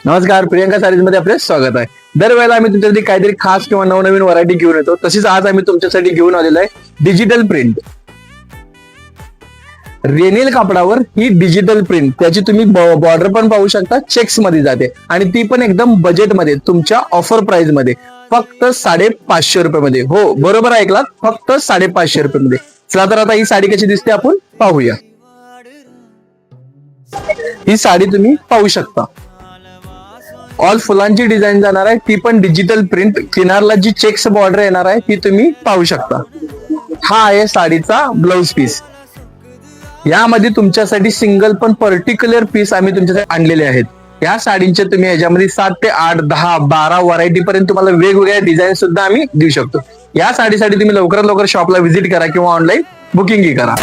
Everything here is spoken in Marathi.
नमस्कार, प्रियंका सारीज मध्ये आपले स्वागत आहे. दरवेळेला आम्ही तुमच्यासाठी काहीतरी खास किंवा नवनवीन व्हरायटी घेऊन येतो. तशीच आज आम्ही तुमच्यासाठी घेऊन आलेलो आहे डिजिटल प्रिंट. रेनेल कापडावर ही डिजिटल प्रिंट, त्याची तुम्ही बॉर्डर पण पाहू शकता, चेक्स मध्ये जाते आणि ती पण एकदम बजेटमध्ये, तुमच्या ऑफर प्राइस मध्ये, फक्त 550 रुपयामध्ये. हो, बरोबर ऐकलात, फक्त 550 रुपयामध्ये. चला तर आता ही साडी कशी दिसते आपण पाहूया. ही साडी तुम्ही पाहू शकता, ऑल फुलांची डिझाईन जाणार आहे, ती पण डिजिटल प्रिंट. किनारला जी चेक्स बॉर्डर येणार आहे ती तुम्ही पाहू शकता. हा आहे साडीचा ब्लाउज पीस. यामध्ये तुमच्यासाठी सिंगल पण पर्टिक्युलर पीस आम्ही तुमच्यासाठी आणलेले आहेत. या साडींचे तुम्ही याच्यामध्ये 7 ते 8, 10, 12 व्हरायटी पर्यंत तुम्हाला वेगवेगळ्या डिझाईन सुद्धा आम्ही देऊ शकतो. या साडीसाठी तुम्ही लवकरात लवकर शॉपला व्हिजिट करा किंवा ऑनलाईन बुकिंगही करा.